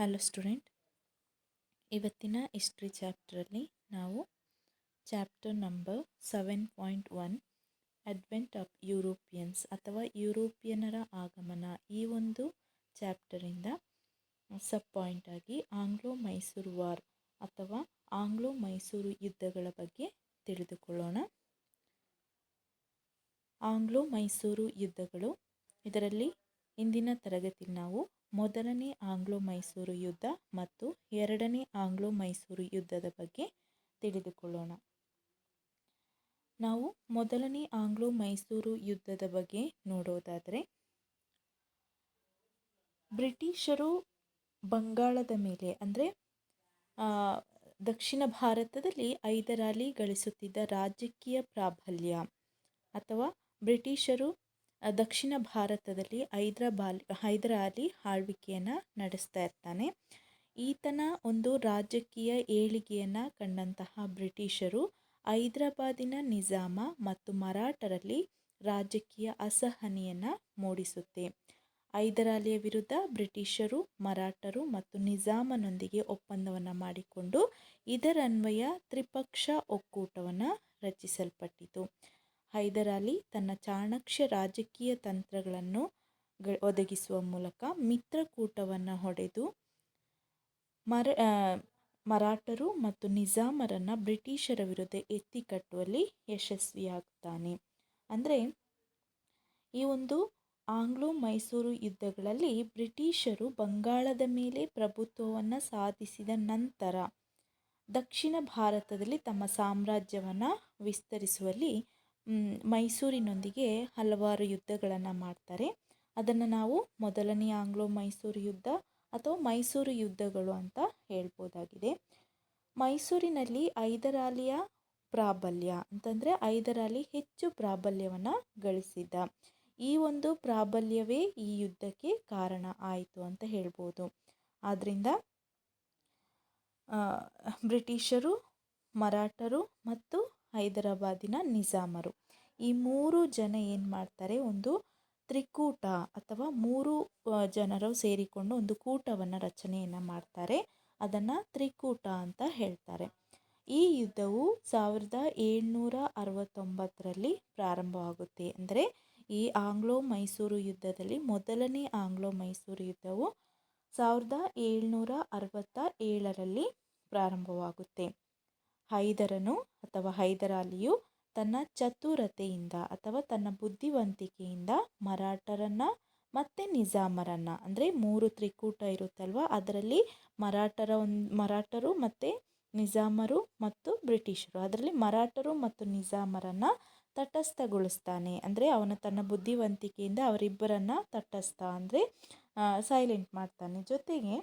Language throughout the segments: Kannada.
ಹಲೋ ಸ್ಟೂಡೆಂಟ್, ಇವತ್ತಿನ ಹಿಸ್ಟ್ರಿ ಚಾಪ್ಟ್ರಲ್ಲಿ ನಾವು chapter number 7.1 advent of Europeans ಅಥವಾ ಯುರೋಪಿಯನರ ಆಗಮನ ಈ ಒಂದು ಚಾಪ್ಟರಿಂದ ಸಬ್ ಪಾಯಿಂಟ್ ಆಗಿ ಆಂಗ್ಲೋ ಮೈಸೂರು ವಾರ್ ಅಥವಾ ಆಂಗ್ಲೋ ಮೈಸೂರು ಯುದ್ಧಗಳ ಬಗ್ಗೆ ತಿಳಿದುಕೊಳ್ಳೋಣ. ಆಂಗ್ಲೋ ಮೈಸೂರು ಯುದ್ಧಗಳು, ಇದರಲ್ಲಿ ಇಂದಿನ ತರಗತಿ ನಾವು ಮೊದಲನೇ ಆಂಗ್ಲೋ ಮೈಸೂರು ಯುದ್ಧ ಮತ್ತು ಎರಡನೇ ಆಂಗ್ಲೋ ಮೈಸೂರು ಯುದ್ಧದ ಬಗ್ಗೆ ತಿಳಿದುಕೊಳ್ಳೋಣ. ನಾವು ಮೊದಲನೇ ಆಂಗ್ಲೋ ಮೈಸೂರು ಯುದ್ಧದ ಬಗ್ಗೆ ನೋಡೋದಾದರೆ, ಬ್ರಿಟಿಷರು ಬಂಗಾಳದ ಮೇಲೆ ಅಂದರೆ ದಕ್ಷಿಣ ಭಾರತದಲ್ಲಿ ಹೈದರಾಲಿ ಗಳಿಸುತ್ತಿದ್ದ ರಾಜಕೀಯ ಪ್ರಾಬಲ್ಯ ಅಥವಾ ಬ್ರಿಟಿಷರು ದಕ್ಷಿಣ ಭಾರತದಲ್ಲಿ ಹೈದರಾಲಿ ಆಳ್ವಿಕೆಯನ್ನು ನಡೆಸ್ತಾ ಇರ್ತಾನೆ. ಈತನ ಒಂದು ರಾಜಕೀಯ ಏಳಿಗೆಯನ್ನು ಕಂಡಂತಹ ಬ್ರಿಟಿಷರು ಹೈದರಾಬಾದಿನ ನಿಜಾಮ ಮತ್ತು ಮರಾಠರಲ್ಲಿ ರಾಜಕೀಯ ಅಸಹನೆಯನ್ನು ಮೂಡಿಸುತ್ತೆ. ಹೈದರಾಲಿಯ ವಿರುದ್ಧ ಬ್ರಿಟಿಷರು, ಮರಾಠರು ಮತ್ತು ನಿಜಾಮನೊಂದಿಗೆ ಒಪ್ಪಂದವನ್ನು ಮಾಡಿಕೊಂಡು ಇದರನ್ವಯ ತ್ರಿಪಕ್ಷ ಒಕ್ಕೂಟವನ್ನು ರಚಿಸಲ್ಪಟ್ಟಿತು. ಹೈದರಾಲಿ ತನ್ನ ಚಾಣಾಕ್ಷ ರಾಜಕೀಯ ತಂತ್ರಗಳನ್ನು ಒದಗಿಸುವ ಮೂಲಕ ಮಿತ್ರಕೂಟವನ್ನು ಹೊಡೆದು ಮರಾಠರು ಮತ್ತು ನಿಜಾಮರನ್ನು ಬ್ರಿಟಿಷರ ವಿರುದ್ಧ ಎತ್ತಿಕಟ್ಟುವಲ್ಲಿ ಯಶಸ್ವಿಯಾಗುತ್ತಾನೆ. ಅಂದರೆ ಈ ಒಂದು ಆಂಗ್ಲೋ ಮೈಸೂರು ಯುದ್ಧಗಳಲ್ಲಿ ಬ್ರಿಟಿಷರು ಬಂಗಾಳದ ಮೇಲೆ ಪ್ರಭುತ್ವವನ್ನು ಸಾಧಿಸಿದ ನಂತರ ದಕ್ಷಿಣ ಭಾರತದಲ್ಲಿ ತಮ್ಮ ಸಾಮ್ರಾಜ್ಯವನ್ನು ವಿಸ್ತರಿಸುವಲ್ಲಿ ಮೈಸೂರಿನೊಂದಿಗೆ ಹಲವಾರು ಯುದ್ಧಗಳನ್ನು ಮಾಡ್ತಾರೆ. ಅದನ್ನು ನಾವು ಮೊದಲನೇ ಆಂಗ್ಲೋ ಮೈಸೂರು ಯುದ್ಧ ಅಥವಾ ಮೈಸೂರು ಯುದ್ಧಗಳು ಅಂತ ಹೇಳ್ಬೋದಾಗಿದೆ. ಮೈಸೂರಿನಲ್ಲಿ ಹೈದರಾಲಿಯ ಪ್ರಾಬಲ್ಯ ಅಂತಂದರೆ ಹೈದರಾಲಿ ಹೆಚ್ಚು ಪ್ರಾಬಲ್ಯವನ್ನು ಗಳಿಸಿದ್ದ. ಈ ಒಂದು ಪ್ರಾಬಲ್ಯವೇ ಈ ಯುದ್ಧಕ್ಕೆ ಕಾರಣ ಆಯಿತು ಅಂತ ಹೇಳ್ಬೋದು. ಆದ್ದರಿಂದ ಬ್ರಿಟಿಷರು, ಮರಾಠರು ಮತ್ತು ಹೈದರಾಬಾದಿನ ನಿಜಾಮರು ಈ ಮೂರು ಜನ ಏನು ಮಾಡ್ತಾರೆ, ಒಂದು ತ್ರಿಕೂಟ ಅಥವಾ ಮೂರು ಜನರು ಸೇರಿಕೊಂಡು ಒಂದು ಕೂಟವನ್ನು ರಚನೆಯನ್ನು ಮಾಡ್ತಾರೆ. ಅದನ್ನು ತ್ರಿಕೂಟ ಅಂತ ಹೇಳ್ತಾರೆ. ಈ ಯುದ್ಧವು 1769ರಲ್ಲಿ ಪ್ರಾರಂಭವಾಗುತ್ತೆ. ಅಂದರೆ ಈ ಆಂಗ್ಲೋ ಮೈಸೂರು ಯುದ್ಧದಲ್ಲಿ ಮೊದಲನೇ ಆಂಗ್ಲೋ ಮೈಸೂರು ಯುದ್ಧವು 1767ರಲ್ಲಿ ಪ್ರಾರಂಭವಾಗುತ್ತೆ. ಹೈದರನು ಅಥವಾ ಹೈದರಾಲಿಯು ತನ್ನ ಚತುರತೆಯಿಂದ ಅಥವಾ ತನ್ನ ಬುದ್ಧಿವಂತಿಕೆಯಿಂದ ಮರಾಠರನ್ನು ಮತ್ತು ನಿಜಾಮರನ್ನು, ಅಂದರೆ ಮೂರು ತ್ರಿಕೂಟ ಇರುತ್ತಲ್ವ, ಅದರಲ್ಲಿ ಮರಾಠರು ಮತ್ತು ನಿಜಾಮರು ಮತ್ತು ಬ್ರಿಟಿಷರು, ಅದರಲ್ಲಿ ಮರಾಠರು ಮತ್ತು ನಿಜಾಮರನ್ನು ತಟಸ್ಥಗೊಳಿಸ್ತಾನೆ. ಅಂದರೆ ಅವನು ತನ್ನ ಬುದ್ಧಿವಂತಿಕೆಯಿಂದ ಅವರಿಬ್ಬರನ್ನು ತಟಸ್ಥ ಅಂದರೆ ಸೈಲೆಂಟ್ ಮಾಡ್ತಾನೆ. ಜೊತೆಗೆ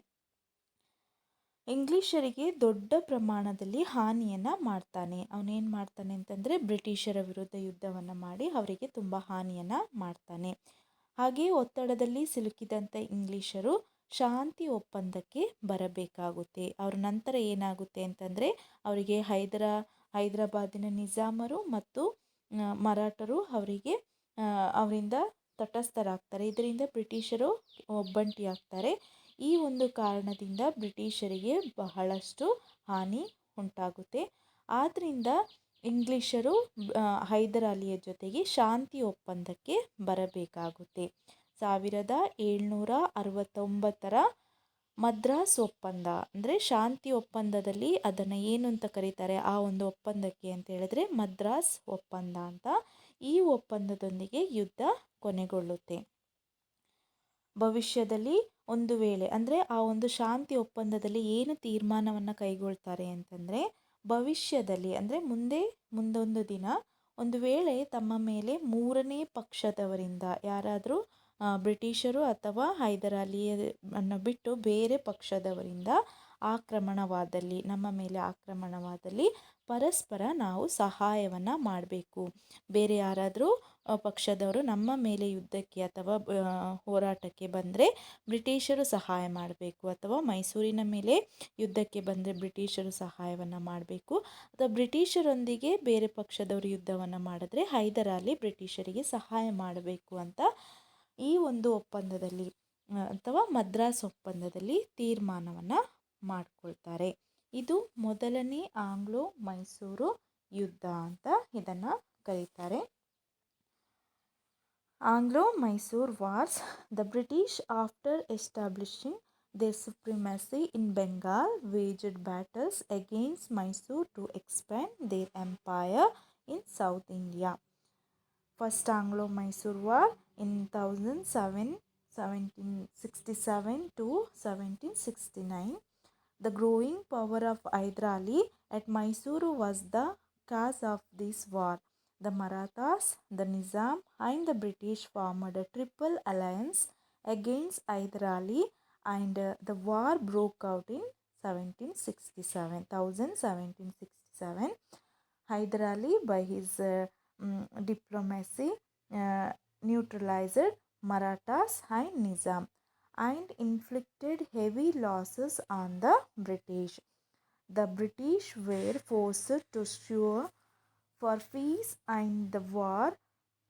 ಇಂಗ್ಲಿಷರಿಗೆ ದೊಡ್ಡ ಪ್ರಮಾಣದಲ್ಲಿ ಹಾನಿಯನ್ನು ಮಾಡ್ತಾನೆ. ಅವನೇನು ಮಾಡ್ತಾನೆ ಅಂತಂದರೆ ಬ್ರಿಟಿಷರ ವಿರುದ್ಧ ಯುದ್ಧವನ್ನು ಮಾಡಿ ಅವರಿಗೆ ತುಂಬ ಹಾನಿಯನ್ನು ಮಾಡ್ತಾನೆ. ಹಾಗೆಯೇ ಒತ್ತಡದಲ್ಲಿ ಸಿಲುಕಿದಂಥ ಇಂಗ್ಲಿಷರು ಶಾಂತಿ ಒಪ್ಪಂದಕ್ಕೆ ಬರಬೇಕಾಗುತ್ತೆ. ಅವ್ರ ನಂತರ ಏನಾಗುತ್ತೆ ಅಂತಂದರೆ ಅವರಿಗೆ ಹೈದರಾಬಾದಿನ ನಿಜಾಮರು ಮತ್ತು ಮರಾಠರು ಅವರಿಂದ ತಟಸ್ಥರಾಗ್ತಾರೆ. ಇದರಿಂದ ಬ್ರಿಟಿಷರು ಒಬ್ಬಂಟಿಯಾಗ್ತಾರೆ. ಈ ಒಂದು ಕಾರಣದಿಂದ ಬ್ರಿಟಿಷರಿಗೆ ಬಹಳಷ್ಟು ಹಾನಿ ಉಂಟಾಗುತ್ತೆ. ಆದ್ದರಿಂದ ಇಂಗ್ಲಿಷರು ಹೈದರಾಲಿಯ ಜೊತೆಗೆ ಶಾಂತಿ ಒಪ್ಪಂದಕ್ಕೆ ಬರಬೇಕಾಗುತ್ತೆ. 1769ರ ಮದ್ರಾಸ್ ಒಪ್ಪಂದ ಅಂದರೆ ಶಾಂತಿ ಒಪ್ಪಂದದಲ್ಲಿ ಅದನ್ನು ಏನು ಅಂತ ಕರೀತಾರೆ, ಆ ಒಂದು ಒಪ್ಪಂದಕ್ಕೆ ಅಂತ ಹೇಳಿದ್ರೆ ಮದ್ರಾಸ್ ಒಪ್ಪಂದ ಅಂತ. ಈ ಒಪ್ಪಂದದೊಂದಿಗೆ ಯುದ್ಧ ಕೊನೆಗೊಳ್ಳುತ್ತೆ. ಭವಿಷ್ಯದಲ್ಲಿ ಒಂದು ವೇಳೆ ಅಂದರೆ ಆ ಒಂದು ಶಾಂತಿ ಒಪ್ಪಂದದಲ್ಲಿ ಏನು ತೀರ್ಮಾನವನ್ನು ಕೈಗೊಳ್ತಾರೆ ಅಂತಂದರೆ, ಭವಿಷ್ಯದಲ್ಲಿ ಅಂದರೆ ಮುಂದೊಂದು ದಿನ ಒಂದು ವೇಳೆ ತಮ್ಮ ಮೇಲೆ ಮೂರನೇ ಪಕ್ಷದವರಿಂದ ಯಾರಾದರೂ ಬ್ರಿಟಿಷರು ಅಥವಾ ಹೈದರಾಲಿಯನ್ನು ಬಿಟ್ಟು ಬೇರೆ ಪಕ್ಷದವರಿಂದ ನಮ್ಮ ಮೇಲೆ ಆಕ್ರಮಣವಾದಲ್ಲಿ ಪರಸ್ಪರ ನಾವು ಸಹಾಯವನ್ನು ಮಾಡಬೇಕು. ಬೇರೆ ಯಾರಾದರೂ ಪಕ್ಷದವರು ನಮ್ಮ ಮೇಲೆ ಯುದ್ಧಕ್ಕೆ ಅಥವಾ ಹೋರಾಟಕ್ಕೆ ಬಂದರೆ ಬ್ರಿಟಿಷರು ಸಹಾಯ ಮಾಡಬೇಕು, ಅಥವಾ ಮೈಸೂರಿನ ಮೇಲೆ ಯುದ್ಧಕ್ಕೆ ಬಂದರೆ ಬ್ರಿಟಿಷರು ಸಹಾಯವನ್ನು ಮಾಡಬೇಕು, ಅಥವಾ ಬ್ರಿಟಿಷರೊಂದಿಗೆ ಬೇರೆ ಪಕ್ಷದವರು ಯುದ್ಧವನ್ನು ಮಾಡಿದ್ರೆ ಹೈದರಾಲಿ ಬ್ರಿಟಿಷರಿಗೆ ಸಹಾಯ ಮಾಡಬೇಕು ಅಂತ ಈ ಒಂದು ಒಪ್ಪಂದದಲ್ಲಿ ಅಥವಾ ಮದ್ರಾಸ್ ಒಪ್ಪಂದದಲ್ಲಿ ತೀರ್ಮಾನವನ್ನು ಮಾಡಿಕೊಳ್ತಾರೆ. ಇದು ಮೊದಲನೇ ಆಂಗ್ಲೋ ಮೈಸೂರು ಯುದ್ಧ ಅಂತ ಇದನ್ನು ಕರೀತಾರೆ. Anglo-Mysore Wars. The British, after establishing their supremacy in Bengal, waged battles against Mysore to expand their empire in South India. First Anglo-Mysore War in 1767 to 1769. The growing power of Hyder Ali at Mysore was the cause of this war. The Marathas, the Nizam and the British formed a triple alliance against Hyder Ali, and the war broke out in 1767. Hyder Ali, by his diplomacy, neutralized Marathas and Nizam and inflicted heavy losses on the British. The British were forced to sue for peace, and the war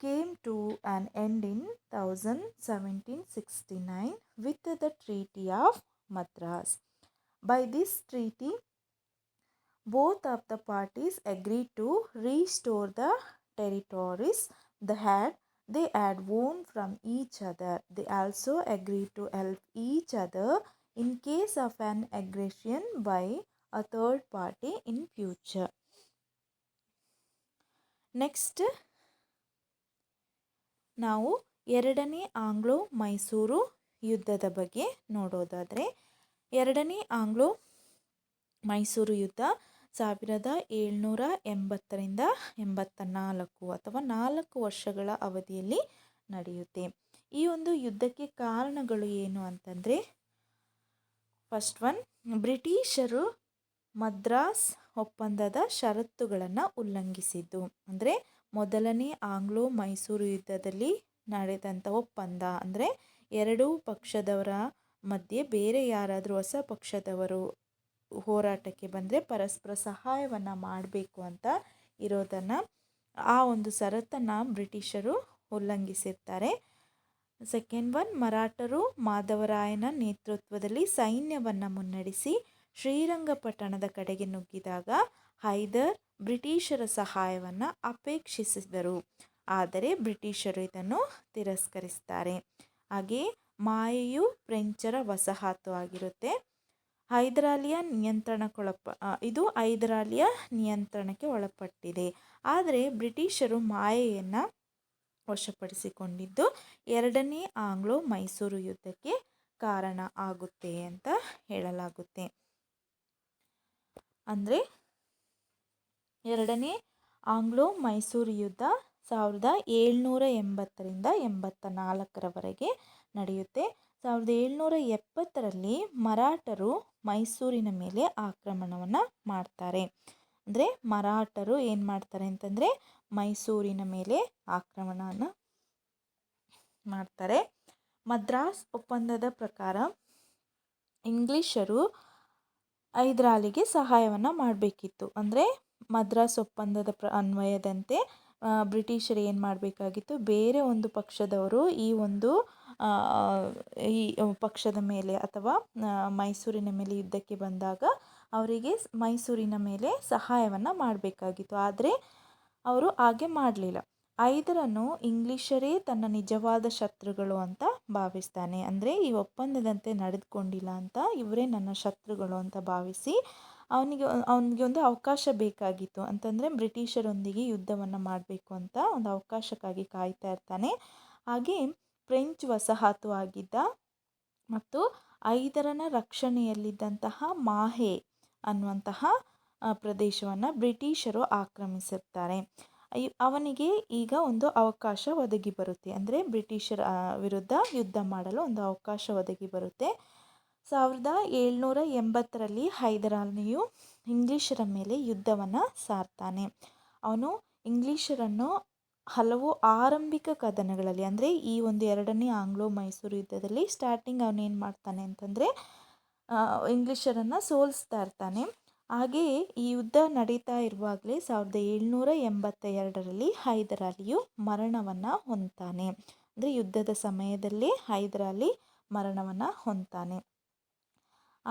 came to an end in 1769 with the Treaty of Madras. By this treaty, both of the parties agreed to restore the territories they had won from each other. They also agreed to help each other in case of an aggression by a third party in future. Next ನಾವು ಎರಡನೇ ಆಂಗ್ಲೋ ಮೈಸೂರು ಯುದ್ಧದ ಬಗ್ಗೆ ನೋಡೋದಾದರೆ, ಎರಡನೇ ಆಂಗ್ಲೋ ಮೈಸೂರು ಯುದ್ಧ 1780ರಿಂದ 84 ಅಥವಾ 4 ವರ್ಷಗಳ ಅವಧಿಯಲ್ಲಿ ನಡೆಯುತ್ತೆ. ಈ ಒಂದು ಯುದ್ಧಕ್ಕೆ ಕಾರಣಗಳು ಏನು ಅಂತಂದರೆ, ಫಸ್ಟ್ ಒನ್, ಬ್ರಿಟಿಷರು ಮದ್ರಾಸ್ ಒಪ್ಪಂದದ ಷರತ್ತುಗಳನ್ನು ಉಲ್ಲಂಘಿಸಿದ್ದು. ಅಂದರೆ ಮೊದಲನೇ ಆಂಗ್ಲೋ ಮೈಸೂರು ಯುದ್ಧದಲ್ಲಿ ನಡೆದಂಥ ಒಪ್ಪಂದ ಅಂದರೆ ಎರಡೂ ಪಕ್ಷದವರ ಮಧ್ಯೆ ಬೇರೆ ಯಾರಾದರೂ ಹೊಸ ಪಕ್ಷದವರು ಹೋರಾಟಕ್ಕೆ ಬಂದರೆ ಪರಸ್ಪರ ಸಹಾಯವನ್ನು ಮಾಡಬೇಕು ಅಂತ ಇರೋದನ್ನು, ಆ ಒಂದು ಷರತ್ತನ್ನು ಬ್ರಿಟಿಷರು ಉಲ್ಲಂಘಿಸಿರ್ತಾರೆ. ಸೆಕೆಂಡ್ ಒನ್, ಮರಾಠರು ಮಾಧವರಾಯನ ನೇತೃತ್ವದಲ್ಲಿ ಸೈನ್ಯವನ್ನು ಮುನ್ನಡೆಸಿ ಶ್ರೀರಂಗಪಟ್ಟಣದ ಕಡೆಗೆ ನುಗ್ಗಿದಾಗ ಹೈದರ್ ಬ್ರಿಟಿಷರ ಸಹಾಯವನ್ನು ಅಪೇಕ್ಷಿಸಿದರು, ಆದರೆ ಬ್ರಿಟಿಷರು ಇದನ್ನು ತಿರಸ್ಕರಿಸ್ತಾರೆ. ಹಾಗೆ ಮಾಯೆಯು ಫ್ರೆಂಚರ ವಸಾಹತು ಆಗಿರುತ್ತೆ. ಇದು ಹೈದರ್ ಅಲಿಯ ನಿಯಂತ್ರಣಕ್ಕೆ ಒಳಪಟ್ಟಿದೆ. ಆದರೆ ಬ್ರಿಟಿಷರು ಮಾಯೆಯನ್ನು ವಶಪಡಿಸಿಕೊಂಡಿದ್ದು ಎರಡನೇ ಆಂಗ್ಲೋ ಮೈಸೂರು ಯುದ್ಧಕ್ಕೆ ಕಾರಣ ಆಗುತ್ತೆ ಅಂತ ಹೇಳಲಾಗುತ್ತೆ. ಅಂದರೆ ಎರಡನೇ ಆಂಗ್ಲೋ ಮೈಸೂರು ಯುದ್ಧ 1780ರಿಂದ 84ರವರೆಗೆ ನಡೆಯುತ್ತೆ. 1770ರಲ್ಲಿ ಮರಾಠರು ಮೈಸೂರಿನ ಮೇಲೆ ಆಕ್ರಮಣವನ್ನು ಮಾಡ್ತಾರೆ. ಅಂದರೆ ಮರಾಠರು ಏನು ಮಾಡ್ತಾರೆ ಅಂತಂದರೆ ಮೈಸೂರಿನ ಮೇಲೆ ಆಕ್ರಮಣವನ್ನು ಮಾಡ್ತಾರೆ. ಮದ್ರಾಸ್ ಒಪ್ಪಂದದ ಪ್ರಕಾರ ಇಂಗ್ಲಿಷರು ಹೈದರ್ ಅಲಿಗೆ ಸಹಾಯವನ್ನು ಮಾಡಬೇಕಿತ್ತು. ಅಂದರೆ ಮದ್ರಾಸ್ ಒಪ್ಪಂದದ ಅನ್ವಯದಂತೆ ಬ್ರಿಟಿಷರು ಏನು ಮಾಡಬೇಕಾಗಿತ್ತು, ಬೇರೆ ಒಂದು ಪಕ್ಷದವರು ಈ ಪಕ್ಷದ ಮೇಲೆ ಅಥವಾ ಮೈಸೂರಿನ ಮೇಲೆ ಯುದ್ಧಕ್ಕೆ ಬಂದಾಗ ಅವರಿಗೆ ಮೈಸೂರಿನ ಮೇಲೆ ಸಹಾಯವನ್ನು ಮಾಡಬೇಕಾಗಿತ್ತು. ಆದರೆ ಅವರು ಹಾಗೆ ಮಾಡಲಿಲ್ಲ. ಹೈದರನ್ನು ಇಂಗ್ಲಿಷರೇ ತನ್ನ ನಿಜವಾದ ಶತ್ರುಗಳು ಅಂತ ಭಾವಿಸ್ತಾನೆ. ಅಂದರೆ ಈ ಒಪ್ಪಂದದಂತೆ ನಡೆದುಕೊಂಡಿಲ್ಲ ಅಂತ ಇವರೇ ನನ್ನ ಶತ್ರುಗಳು ಅಂತ ಭಾವಿಸಿ ಅವನಿಗೆ ಒಂದು ಅವಕಾಶ ಬೇಕಾಗಿತ್ತು. ಅಂತಂದರೆ ಬ್ರಿಟಿಷರೊಂದಿಗೆ ಯುದ್ಧವನ್ನು ಮಾಡಬೇಕು ಅಂತ ಒಂದು ಅವಕಾಶಕ್ಕಾಗಿ ಕಾಯ್ತಾ ಇರ್ತಾನೆ. ಹಾಗೆ ಫ್ರೆಂಚ್ ವಸಾಹತು ಆಗಿದ್ದ ಮತ್ತು ಹೈದರನ ರಕ್ಷಣೆಯಲ್ಲಿದ್ದಂತಹ ಮಾಹೆ ಅನ್ನುವಂತಹ ಪ್ರದೇಶವನ್ನು ಬ್ರಿಟಿಷರು ಆಕ್ರಮಿಸಿರ್ತಾರೆ. ಅವನಿಗೆ ಈಗ ಒಂದು ಅವಕಾಶ ಒದಗಿ ಬರುತ್ತೆ. ಅಂದರೆ ಬ್ರಿಟಿಷರ ವಿರುದ್ಧ ಯುದ್ಧ ಮಾಡಲು ಒಂದು ಅವಕಾಶ ಒದಗಿ ಬರುತ್ತೆ. 1780ರಲ್ಲಿ ಹೈದರ್ ಅಲಿಯು ಇಂಗ್ಲಿಷರ ಮೇಲೆ ಯುದ್ಧವನ್ನು ಸಾರ್ತಾನೆ. ಅವನು ಇಂಗ್ಲಿಷರನ್ನು ಹಲವು ಆರಂಭಿಕ ಕದನಗಳಲ್ಲಿ, ಅಂದರೆ ಈ ಒಂದು ಎರಡನೇ ಆಂಗ್ಲೋ ಮೈಸೂರು ಯುದ್ಧದಲ್ಲಿ ಸ್ಟಾರ್ಟಿಂಗ್ ಅವನೇನು ಮಾಡ್ತಾನೆ ಅಂತಂದರೆ ಇಂಗ್ಲಿಷರನ್ನು ಸೋಲಿಸ್ತಾ ಇರ್ತಾನೆ. ಹಾಗೆಯೇ ಈ ಯುದ್ಧ ನಡೀತಾ ಇರುವಾಗಲೇ 1782ರಲ್ಲಿ ಹೈದರ್ ಅಲಿಯು ಮರಣವನ್ನು ಹೊಂದ್ತಾನೆ. ಅಂದರೆ ಯುದ್ಧದ ಸಮಯದಲ್ಲಿ ಹೈದರ್ ಅಲಿ ಮರಣವನ್ನು ಹೊಂದ್ತಾನೆ.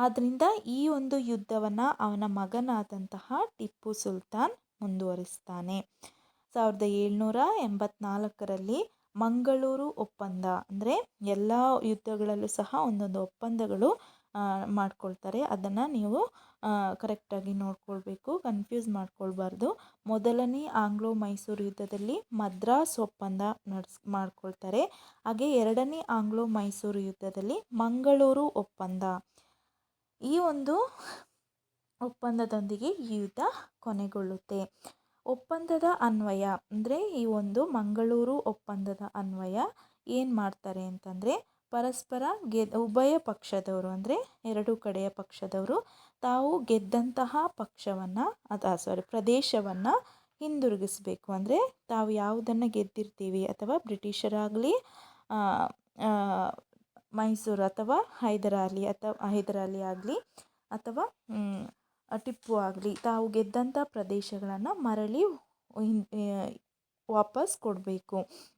ಆದ್ದರಿಂದ ಈ ಒಂದು ಯುದ್ಧವನ್ನು ಅವನ ಮಗನಾದಂತಹ ಟಿಪ್ಪು ಸುಲ್ತಾನ್ ಮುಂದುವರಿಸ್ತಾನೆ. 1784ರಲ್ಲಿ ಮಂಗಳೂರು ಒಪ್ಪಂದ, ಅಂದರೆ ಎಲ್ಲ ಯುದ್ಧಗಳಲ್ಲೂ ಸಹ ಒಂದೊಂದು ಒಪ್ಪಂದಗಳು ಮಾಡ್ಕೊಳ್ತಾರೆ. ಅದನ್ನು ನೀವು ಕರೆಕ್ಟಾಗಿ ನೋಡ್ಕೊಳ್ಬೇಕು, ಕನ್ಫ್ಯೂಸ್ ಮಾಡ್ಕೊಳ್ಬಾರ್ದು. ಮೊದಲನೇ ಆಂಗ್ಲೋ ಮೈಸೂರು ಯುದ್ಧದಲ್ಲಿ ಮದ್ರಾಸ್ ಒಪ್ಪಂದ ಮಾಡ್ಕೊಳ್ತಾರೆ. ಹಾಗೆ ಎರಡನೇ ಆಂಗ್ಲೋ ಮೈಸೂರು ಯುದ್ಧದಲ್ಲಿ ಮಂಗಳೂರು ಒಪ್ಪಂದ. ಈ ಒಂದು ಒಪ್ಪಂದದೊಂದಿಗೆ ಈ ಯುದ್ಧ ಕೊನೆಗೊಳ್ಳುತ್ತೆ. ಒಪ್ಪಂದದ ಅನ್ವಯ ಅಂದರೆ ಈ ಒಂದು ಮಂಗಳೂರು ಒಪ್ಪಂದದ ಅನ್ವಯ ಏನು ಮಾಡ್ತಾರೆ ಅಂತಂದರೆ, ಪರಸ್ಪರ ಉಭಯ ಪಕ್ಷದವರು ಅಂದರೆ ಎರಡೂ ಕಡೆಯ ಪಕ್ಷದವರು ತಾವು ಗೆದ್ದಂತಹ ಪ್ರದೇಶವನ್ನು ಹಿಂದಿರುಗಿಸ್ಬೇಕು. ಅಂದರೆ ತಾವು ಯಾವುದನ್ನು ಗೆದ್ದಿರ್ತೀವಿ, ಅಥವಾ ಬ್ರಿಟಿಷರಾಗಲಿ ಮೈಸೂರು ಅಥವಾ ಹೈದರಾಲಿ ಆಗಲಿ ಅಥವಾ ಟಿಪ್ಪು ಆಗಲಿ, ತಾವು ಗೆದ್ದಂಥ ಪ್ರದೇಶಗಳನ್ನು ಮರಳಿ ವಾಪಸ್ ಕೊಡಬೇಕು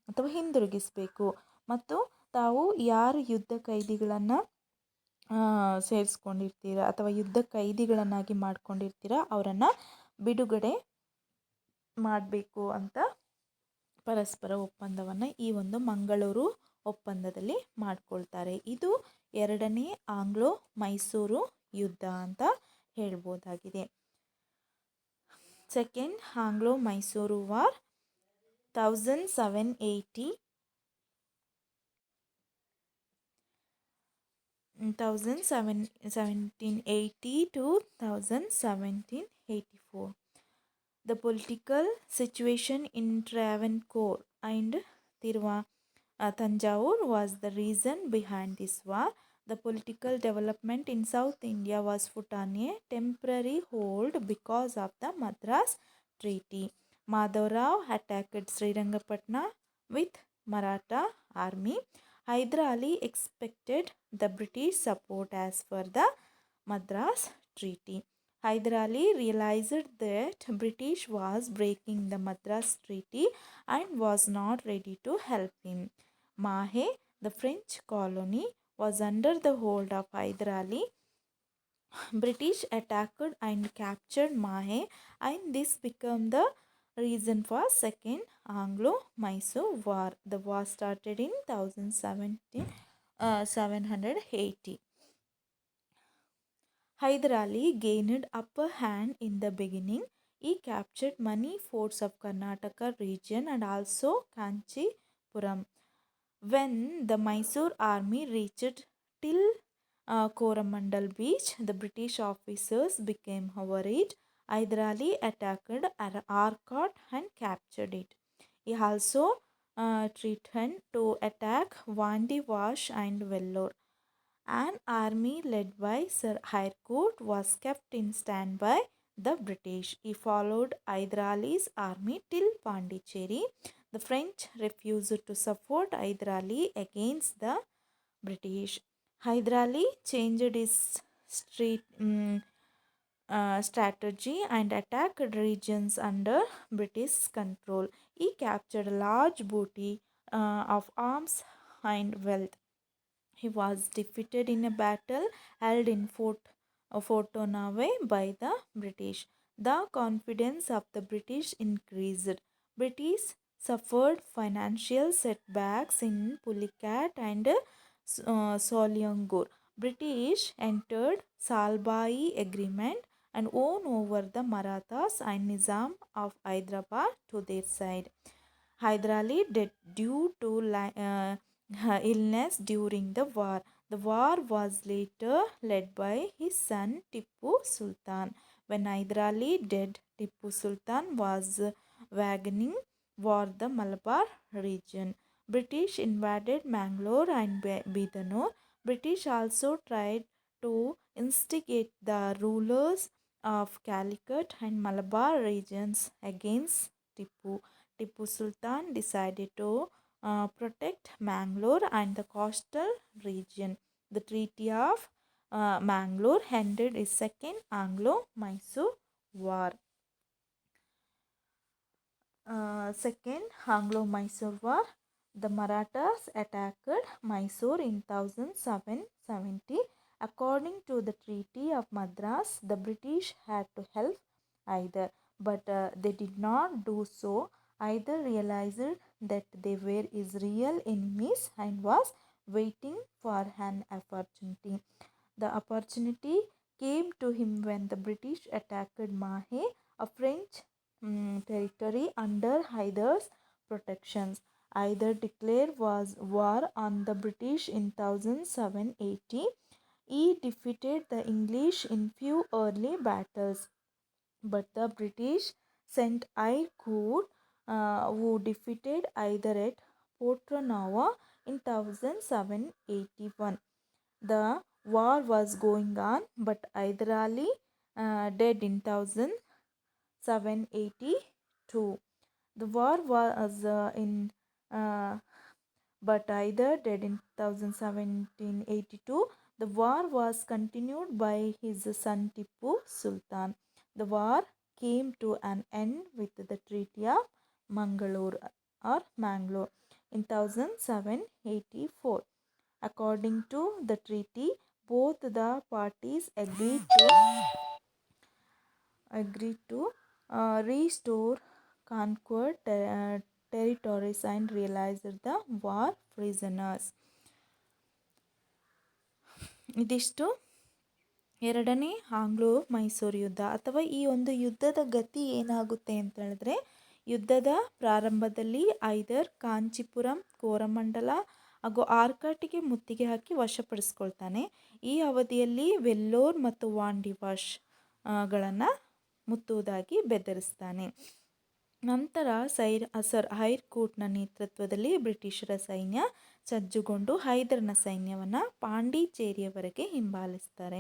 ಅಥವಾ ಹಿಂದಿರುಗಿಸಬೇಕು. ಮತ್ತು ತಾವು ಯಾರು ಯುದ್ಧ ಕೈದಿಗಳನ್ನು ಸೇರಿಸ್ಕೊಂಡಿರ್ತೀರ ಅಥವಾ ಯುದ್ಧ ಕೈದಿಗಳನ್ನಾಗಿ ಮಾಡ್ಕೊಂಡಿರ್ತೀರ ಅವರನ್ನು ಬಿಡುಗಡೆ ಮಾಡಬೇಕು ಅಂತ ಪರಸ್ಪರ ಒಪ್ಪಂದವನ್ನು ಈ ಒಂದು ಮಂಗಳೂರು ಒಪ್ಪಂದದಲ್ಲಿ ಮಾಡ್ಕೊಳ್ತಾರೆ. ಇದು ಎರಡನೇ ಆಂಗ್ಲೋ ಮೈಸೂರು ಯುದ್ಧ ಅಂತ ಹೇಳ್ಬೋದಾಗಿದೆ. Second Anglo Mysuru war 1780 to 1784. The political situation in Travancore and Tanjore was the reason behind this war. The political development in South India was put on a temporary hold because of the Madras Treaty. Madhavrao attacked Srirangapatna with Maratha army. Hyder Ali expected the British support as per the Madras Treaty. Hyder Ali realized that British was breaking the Madras Treaty and was not ready to help him. Mahe, the French colony, was under the hold of Hyder Ali. British attacked and captured Mahe, and this became the reason for Second Anglo-Mysore War. The war started in 1780. Hyder Ali gained upper hand in the beginning. He captured many forts of Karnataka region and also Kanchipuram. When the Mysore army reached till Coromandel beach, the British officers became worried. Hyder Ali attacked Arcot and captured it. He also threatened to attack Vandivash and Vellore. An army led by Sir Harcourt was kept in standby the British. He followed Hyder Ali's army till Pondicherry. The French refused to support Hyder Ali against the British. Hyder Ali changed his strategy and attacked regions under British control. He captured a large booty of arms and wealth. He was defeated in a battle held in Fort Fortonave by the British. The confidence of the British increased. British suffered financial setbacks in Pulicat and Soliangor. British entered Salbai Agreement and won over the Marathas and Nizam of Hyderabad to their side. Hyder Ali died due to illness during the war. The war was later led by his son Tippu Sultan. When Hyder Ali died, Tippu Sultan was wagoning for the Malabar region. British invaded Mangalore and Bidanur. British also tried to instigate the rulers of Calicut and Malabar regions against Tippu. Tippu Sultan decided to protect Mangalore and the coastal region. The Treaty of Mangalore ended his Second Anglo-Mysore War. Second Anglo-Mysore War The Marathas attacked Mysore in 1770. According to the Treaty of Madras, the British had to help either, but they did not do so. Either realized that they were his real enemies and was waiting for an opportunity. The opportunity came to him when the British attacked Mahe, a French territory under Hyder's protections. Hyder declared war on the British in 1780. He defeated the English in few early battles, but the British sent I Court, who defeated Hyder at Portonova in 1781. The war was going on, but Hyder Ali died in 1782. The war was in but either dead in 1782. The war was continued by his son Tipu Sultan. The war came to an end with the Treaty of Mangalore in 1784. According to the treaty, both the parties agreed to restore conquered territories and realized the war prisoners. ಇದಿಷ್ಟು ಎರಡನೇ ಆಂಗ್ಲೋ ಮೈಸೂರು ಯುದ್ಧ. ಅಥವಾ ಈ ಒಂದು ಯುದ್ಧದ ಗತಿ ಏನಾಗುತ್ತೆ ಅಂತ ಹೇಳಿದ್ರೆ, ಯುದ್ಧದ ಪ್ರಾರಂಭದಲ್ಲಿ ಹೈದರ್ ಕಾಂಚೀಪುರಂ, ಕೋರಮಂಡಲ ಹಾಗೂ ಆರ್ಕಾಟಿಗೆ ಮುತ್ತಿಗೆ ಹಾಕಿ ವಶಪಡಿಸ್ಕೊಳ್ತಾನೆ. ಈ ಅವಧಿಯಲ್ಲಿ ವೆಲ್ಲೋರ್ ಮತ್ತು ವಾಂಡಿವಾಶ್ ಗಳನ್ನು ಮುತ್ತುವುದಾಗಿ ಬೆದರಿಸ್ತಾನೆ. ನಂತರ ಸರ್ ಹೈರ್ಕೂಟ್ನ ನೇತೃತ್ವದಲ್ಲಿ ಬ್ರಿಟಿಷರ ಸೈನ್ಯ ಸಜ್ಜುಗೊಂಡು ಹೈದರ್ನ ಸೈನ್ಯವನ್ನು ಪಾಂಡಿಚೇರಿಯವರೆಗೆ ಹಿಂಬಾಲಿಸ್ತಾರೆ.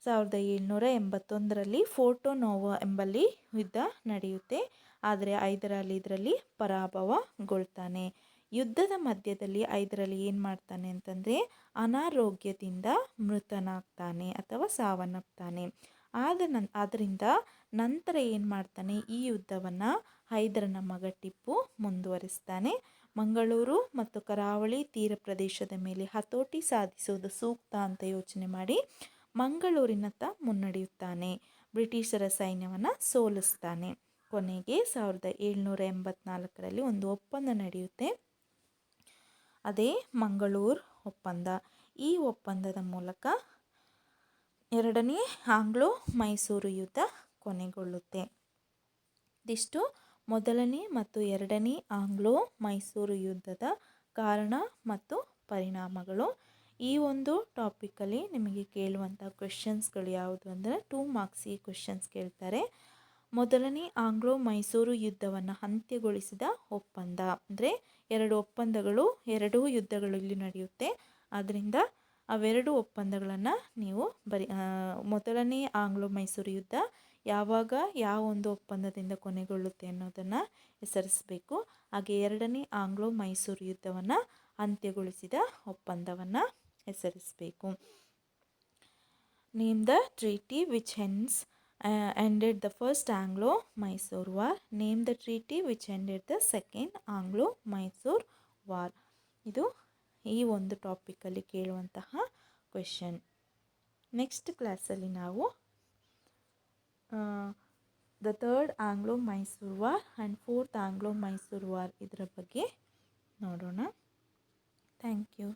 1781ರಲ್ಲಿ ಫೋರ್ಟೋ ನೋವೋ ಎಂಬಲ್ಲಿ ಯುದ್ಧ ನಡೆಯುತ್ತೆ. ಆದರೆ ಹೈದರ್ ಅಲಿ ಇದರಲ್ಲಿ ಪರಾಭವಗೊಳ್ತಾನೆ. ಯುದ್ಧದ ಮಧ್ಯದಲ್ಲಿ ಹೈದರ್ ಅಲಿ ಏನು ಮಾಡ್ತಾನೆ ಅಂತಂದರೆ ಅನಾರೋಗ್ಯದಿಂದ ಮೃತನಾಗ್ತಾನೆ ಅಥವಾ ಸಾವನ್ನಪ್ತಾನೆ. ಆದ್ದರಿಂದ ನಂತರ ಏನು ಮಾಡ್ತಾನೆ, ಈ ಯುದ್ಧವನ್ನು ಹೈದರನ ಮಗ ಟಿಪ್ಪು ಮುಂದುವರಿಸ್ತಾನೆ. ಮಂಗಳೂರು ಮತ್ತು ಕರಾವಳಿ ತೀರ ಪ್ರದೇಶದ ಮೇಲೆ ಹತೋಟಿ ಸಾಧಿಸುವುದು ಸೂಕ್ತ ಅಂತ ಯೋಚನೆ ಮಾಡಿ ಮಂಗಳೂರಿನತ್ತ ಮುನ್ನಡೆಯುತ್ತಾನೆ. ಬ್ರಿಟಿಷರ ಸೈನ್ಯವನ್ನು ಸೋಲಿಸ್ತಾನೆ. ಕೊನೆಗೆ 1784ರಲ್ಲಿ ಒಂದು ಒಪ್ಪಂದ ನಡೆಯುತ್ತೆ. ಅದೇ ಮಂಗಳೂರು ಒಪ್ಪಂದ. ಈ ಒಪ್ಪಂದದ ಮೂಲಕ ಎರಡನೇ ಆಂಗ್ಲೋ ಮೈಸೂರು ಯುದ್ಧ ಕೊನೆಗೊಳ್ಳುತ್ತೆ. ಇದಿಷ್ಟು ಮೊದಲನೇ ಮತ್ತು ಎರಡನೇ ಆಂಗ್ಲೋ ಮೈಸೂರು ಯುದ್ಧದ ಕಾರಣ ಮತ್ತು ಪರಿಣಾಮಗಳು. ಈ ಒಂದು ಟಾಪಿಕಲ್ಲಿ ನಿಮಗೆ ಕೇಳುವಂಥ ಕ್ವೆಶನ್ಸ್ಗಳು ಯಾವುದು ಅಂದರೆ 2 ಮಾರ್ಕ್ಸಿಗೆ ಕ್ವೆಶನ್ಸ್ ಕೇಳ್ತಾರೆ. ಮೊದಲನೇ ಆಂಗ್ಲೋ ಮೈಸೂರು ಯುದ್ಧವನ್ನು ಅಂತ್ಯಗೊಳಿಸಿದ ಒಪ್ಪಂದ ಅಂದರೆ ಎರಡೂ ಯುದ್ಧಗಳು ಇಲ್ಲಿ ನಡೆಯುತ್ತೆ. ಆದ್ದರಿಂದ ಅವೆರಡು ಒಪ್ಪಂದಗಳನ್ನು ನೀವು ಮೊದಲನೇ ಆಂಗ್ಲೋ ಮೈಸೂರು ಯುದ್ಧ ಯಾವಾಗ ಯಾವ ಒಂದು ಒಪ್ಪಂದದಿಂದ ಕೊನೆಗೊಳ್ಳುತ್ತೆ ಅನ್ನೋದನ್ನು ಹೆಸರಿಸಬೇಕು. ಹಾಗೆ ಎರಡನೇ ಆಂಗ್ಲೋ ಮೈಸೂರು ಯುದ್ಧವನ್ನು ಅಂತ್ಯಗೊಳಿಸಿದ ಒಪ್ಪಂದವನ್ನು ಹೆಸರಿಸಬೇಕು. Name the treaty which ended the first Anglo-Mysore War. Name the treaty which ended the second Anglo-Mysore War. ಇದು ಈ ಒಂದು ಟಾಪಿಕಲ್ಲಿ ಕೇಳುವಂತಹ ಕ್ವೆಶನ್. ನೆಕ್ಸ್ಟ್ ಕ್ಲಾಸಲ್ಲಿ ನಾವು the third ಆಂಗ್ಲೋ-ಮೈಸೂರು war and fourth ಆಂಗ್ಲೋ-ಮೈಸೂರು war ಇದರ ಬಗ್ಗೆ ನೋಡೋಣ. Thank you.